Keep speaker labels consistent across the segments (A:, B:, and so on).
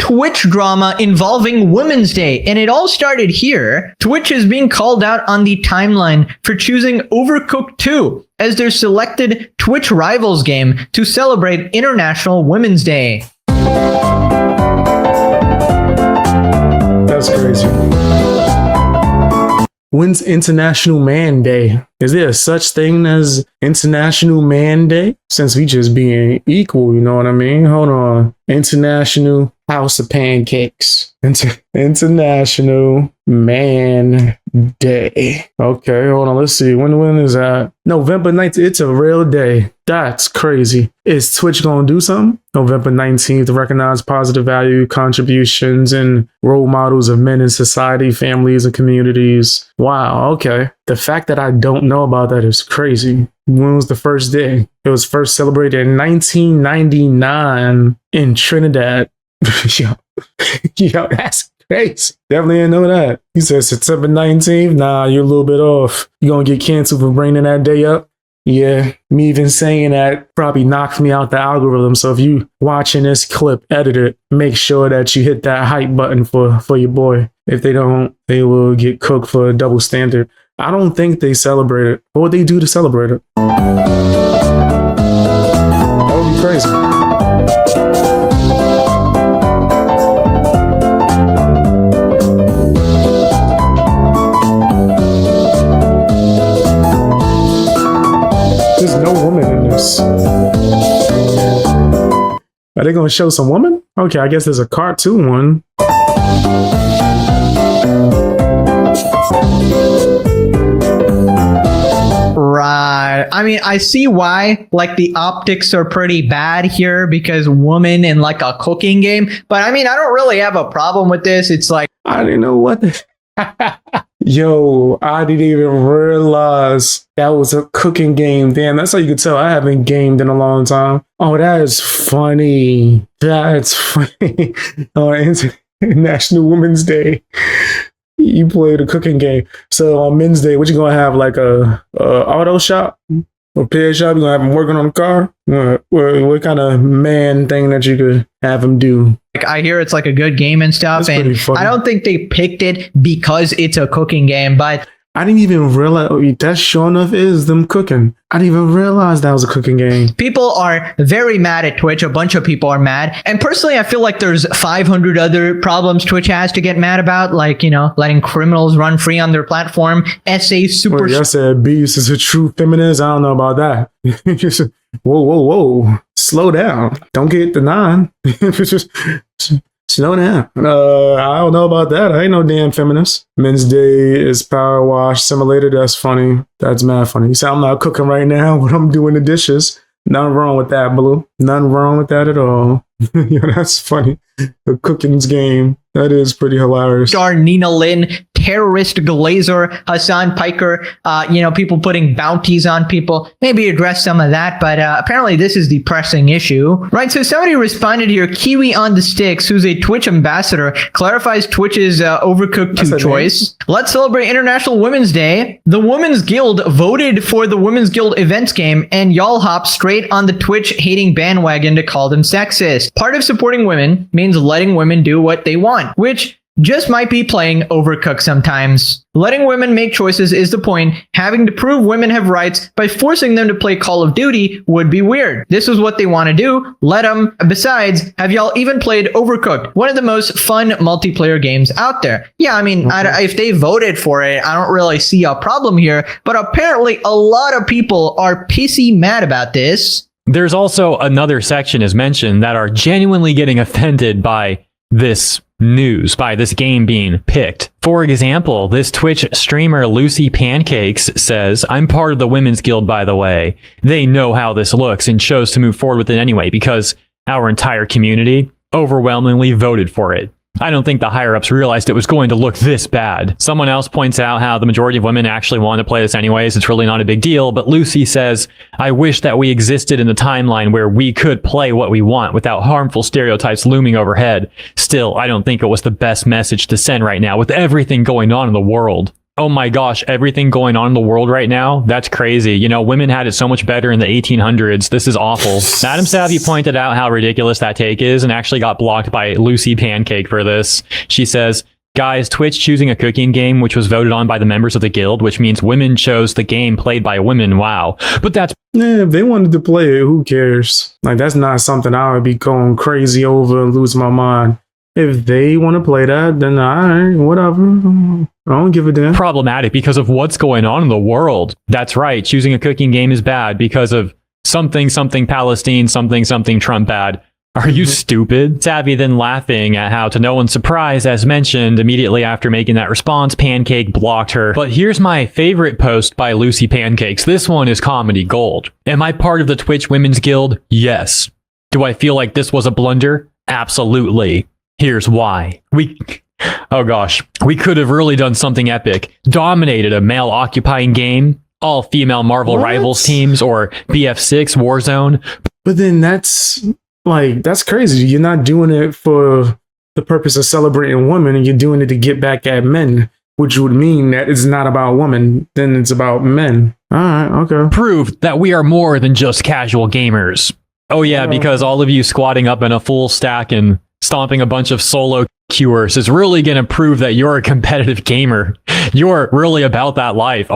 A: Twitch drama involving Women's Day, and it all started here. Twitch is being called out on the timeline for choosing Overcooked 2 as their selected Twitch Rivals game to celebrate International Women's Day.
B: That's crazy. When's International Man Day? Is there such thing as International Man Day? Since we just being equal, you know what I mean? Hold on. International House of Pancakes. International Man Day. Okay, hold on. Let's see. When is that? November 19th. It's a real day. That's crazy. Is Twitch going to do something? November 19th to recognize positive value, contributions, and role models of men in society, families, and communities. Wow, okay. The fact that I don't know about that is crazy. When was the first day? It was first celebrated in 1999 in Trinidad. Yo, that's crazy. Definitely didn't know that. He said September 19th. Nah, you're a little bit off. You gonna get canceled for bringing that day up? Yeah, me even saying that probably knocks me out the algorithm. So if you watching this clip, edit it. Make sure that you hit that hype button for your boy. If they don't, they will get cooked for a double standard. I don't think they celebrate it. What would they do to celebrate it? That would be crazy. There's no woman in this. Are they going to show some woman? Okay, I guess there's a cartoon one.
A: Right. I mean, I see why, like, the optics are pretty bad here because woman in like a cooking game. But I mean, I don't really have a problem with this. It's like,
B: I didn't know what the... Yo, I didn't even realize that was a cooking game. Damn, that's how you could tell I haven't gamed in a long time. Oh, that is funny. That's funny. On International Women's Day, you played a cooking game. So on Men's Day, what you gonna have, like a auto shop? Repair shop? You gonna have him working on the car? What kind of man thing that you could have him do?
A: like, I hear it's like a good game and stuff, and I don't think they picked it because it's a cooking game, but
B: I didn't even realize that sure enough is them cooking. I didn't even realize that was a cooking game.
A: People are very mad at Twitch. A bunch of people are mad. And personally, I feel like there's 500 other problems Twitch has to get mad about, like, you know, letting criminals run free on their platform. SA super...
B: Wait, I said Beast is a true feminist. I don't know about that. Whoa. Slow down. Don't get the 9. Slow down. I don't know about that. I ain't no damn feminist. Men's Day is Power Wash Simulator. That's funny. That's mad funny. You say I'm not cooking right now, but I'm doing the dishes. Nothing wrong with that, Blue. Nothing wrong with that at all. Yeah, that's funny. The cooking's game. That is pretty hilarious.
A: Star Nina Lynn, terrorist Glazer, Hassan Piker, people putting bounties on people. Maybe address some of that, but apparently this is the pressing issue. Right, so somebody responded here, Kiwi on the Sticks, who's a Twitch ambassador, clarifies Twitch's Overcooked 2 choice. Let's celebrate International Women's Day. The Women's Guild voted for the Women's Guild events game, and y'all hop straight on the Twitch-hating bandwagon to call them sexist. Part of supporting women means letting women do what they want, which just might be playing Overcooked sometimes. Letting women make choices is the point. Having to prove women have rights by forcing them to play Call of Duty would be weird. This is what they want to do. Let them. Besides, have y'all even played Overcooked? One of the most fun multiplayer games out there. Yeah, I mean, if they voted for it, I don't really see a problem here. But apparently, a lot of people are pissy mad about this.
C: There's also another section, as mentioned, that are genuinely getting offended by this news, by this game being picked. For example, this Twitch streamer Lucy Pancakes says, "I'm part of the Women's Guild, by the way. They know how this looks and chose to move forward with it anyway because our entire community overwhelmingly voted for it. I don't think the higher-ups realized it was going to look this bad." Someone else points out how the majority of women actually want to play this anyways. It's really not a big deal. But Lucy says, "I wish that we existed in the timeline where we could play what we want without harmful stereotypes looming overhead. Still, I don't think it was the best message to send right now with everything going on in the world." oh my gosh, everything going on in the world right now, that's crazy. You know, women had it so much better in the 1800s. This is awful. Madam Savvy pointed out how ridiculous that take is and actually got blocked by Lucy Pancake for this. She says, guys, Twitch choosing a cooking game, which was voted on by the members of the guild, which means women chose the game played by women. Wow. But that's...
B: Yeah, if they wanted to play it, who cares? Like, that's not something I would be going crazy over and lose my mind. If they want to play that, then all right, whatever. I don't give a damn.
C: problematic because of what's going on in the world. That's right. Choosing a cooking game is bad because of something Palestine, something Trump bad. Are you stupid? Savvy then laughing at how, to no one's surprise, as mentioned, immediately after making that response, Pancake blocked her. But here's my favorite post by Lucy Pancakes. This one is comedy gold. Am I part of the Twitch Women's Guild? Yes. Do I feel like this was a blunder? Absolutely. Here's why. Oh gosh. We could have really done something epic. Dominated a male-occupying game, all female Marvel Rivals teams, or BF6 Warzone.
B: But then that's crazy. You're not doing it for the purpose of celebrating women, and you're doing it to get back at men, which would mean that it's not about women, then it's about men. All right, okay.
C: Proved that we are more than just casual gamers. Oh yeah, because all of you squatting up in a full stack and stomping a bunch of solo queuers is really going to prove that you're a competitive gamer. You're really about that life.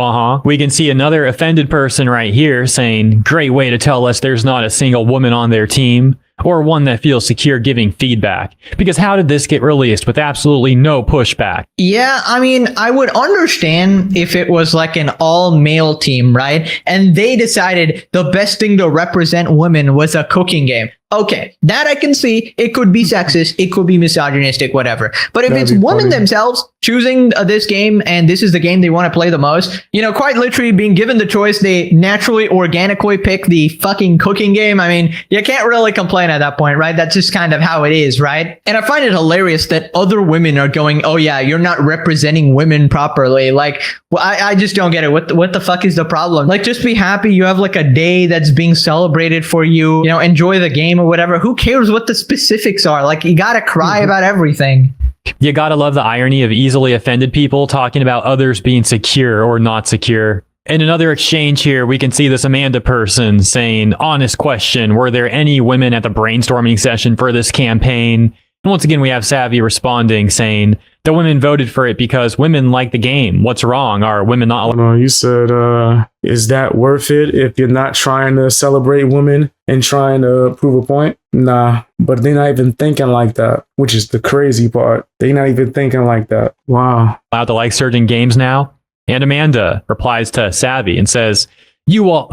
C: We can see another offended person right here saying, great way to tell us there's not a single woman on their team, or one that feels secure giving feedback. Because how did this get released with absolutely no pushback?
A: Yeah, I mean, I would understand if it was like an all-male team, right? And they decided the best thing to represent women was a cooking game. Okay, that I can see. It could be sexist, it could be misogynistic, whatever. But if it's women themselves choosing this game, and this is the game they want to play the most, you know, quite literally being given the choice, they naturally, organically pick the fucking cooking game. I mean, you can't really complain at that point, right? That's just kind of how it is, right? And I find it hilarious that other women are going, oh yeah, you're not representing women properly. Like, well, I just don't get it. What the fuck is the problem? Like, just be happy you have like a day that's being celebrated for you, you know, enjoy the game or whatever. Who cares what the specifics are? Like, you gotta cry about everything.
C: You gotta love the irony of easily offended people talking about others being secure or not secure. In another exchange here, we can see this Amanda person saying, honest question, were there any women at the brainstorming session for this campaign? And once again, we have Savvy responding, saying, the women voted for it because women like the game. What's wrong? Are women not...
B: No, you said, is that worth it if you're not trying to celebrate women and trying to prove a point? Nah, but they're not even thinking like that, which is the crazy part. They're not even thinking like that. Wow.
C: allowed to like certain games now? And Amanda replies to Savvy and says, you all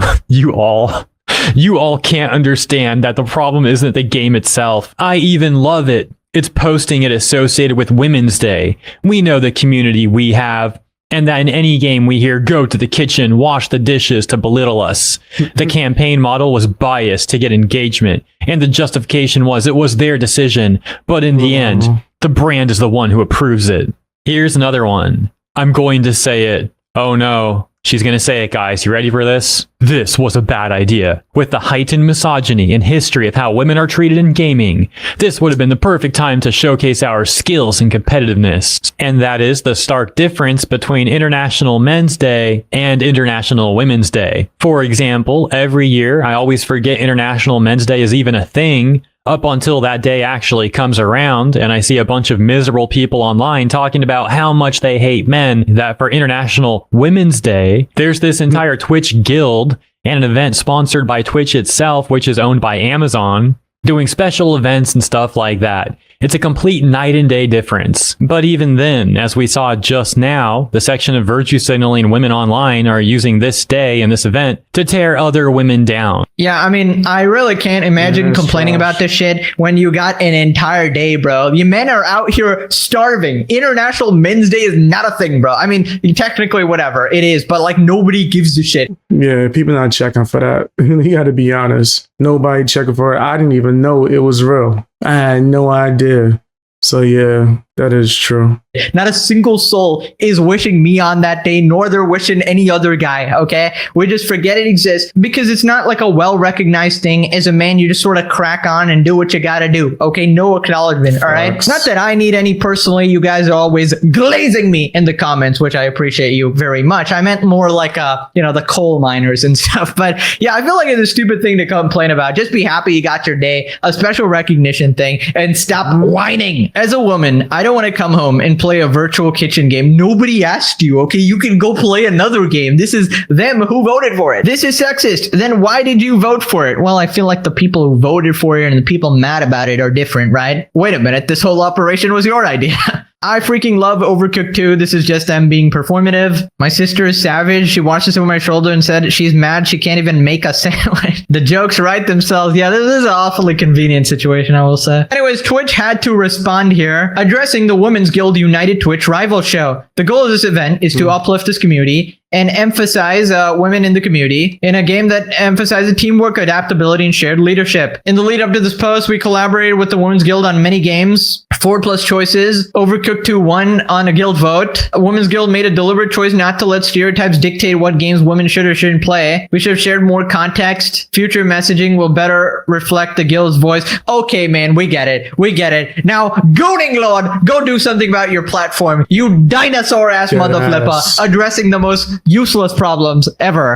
C: can't understand that the problem isn't the game itself. I even love it. It's posting it associated with Women's Day. We know the community we have, and that in any game we hear go to the kitchen, wash the dishes to belittle us. The campaign model was biased to get engagement, and the justification was it was their decision, but in the end, the brand is the one who approves it. Here's another one. I'm going to say it. Oh no. She's going to say it, guys. You ready for this? This was a bad idea. With the heightened misogyny and history of how women are treated in gaming, this would have been the perfect time to showcase our skills and competitiveness. And that is the stark difference between International Men's Day and International Women's Day. For example, every year, I always forget International Men's Day is even a thing, up until that day actually comes around, and I see a bunch of miserable people online talking about how much they hate men, that for International Women's Day, there's this entire Twitch guild and an event sponsored by Twitch itself, which is owned by Amazon, doing special events and stuff like that. It's a complete night and day difference. But even then, as we saw just now, the section of virtue signaling women online are using this day and this event to tear other women down.
A: Yeah, I mean, I really can't imagine complaining about this shit when you got an entire day, bro. You men are out here starving. International Men's Day is not a thing, bro. I mean, technically, whatever, it is, but like nobody gives a shit.
B: Yeah, people not checking for that. You gotta be honest. Nobody checking for it. I didn't even know it was real. I had no idea. So yeah, That is true.
A: Not a single soul is wishing me on that day, nor they're wishing any other guy, okay? We just forget it exists because it's not like a well-recognized thing. As a man, you just sort of crack on and do what you gotta do, okay? No acknowledgement, all right? Not that I need any personally. You guys are always glazing me in the comments, which I appreciate you very much. I meant more like, the coal miners and stuff. But yeah, I feel like it's a stupid thing to complain about. Just be happy you got your day, a special recognition thing, and stop whining. As a woman, I don't want to come home and play a virtual kitchen game. Nobody asked you, okay? You can go play another game. This is them who voted for it. This is sexist. Then why did you vote for it? Well, I feel like the people who voted for it and the people mad about it are different, right? Wait a minute. This whole operation was your idea. I freaking love Overcooked 2. This is just them being performative. My sister is savage. She watched this over my shoulder and said she's mad she can't even make a sandwich. The jokes write themselves. Yeah, this is an awfully convenient situation, I will say. Anyways, Twitch had to respond here, addressing the Women's Guild United Twitch rival show. The goal of this event is to uplift this community and emphasize women in the community in a game that emphasizes teamwork, adaptability, and shared leadership. In the lead up to this post, we collaborated with the Women's Guild on many games, 4+ choices. Overcooked 2 won on a guild vote. Women's Guild made a deliberate choice not to let stereotypes dictate what games women should or shouldn't play. We should have shared more context. Future messaging will better reflect the guild's voice. Okay, man, we get it. We get it. Now, Gooning Lord, go do something about your platform. You dinosaur-ass mother flipper, addressing the most useless problems ever.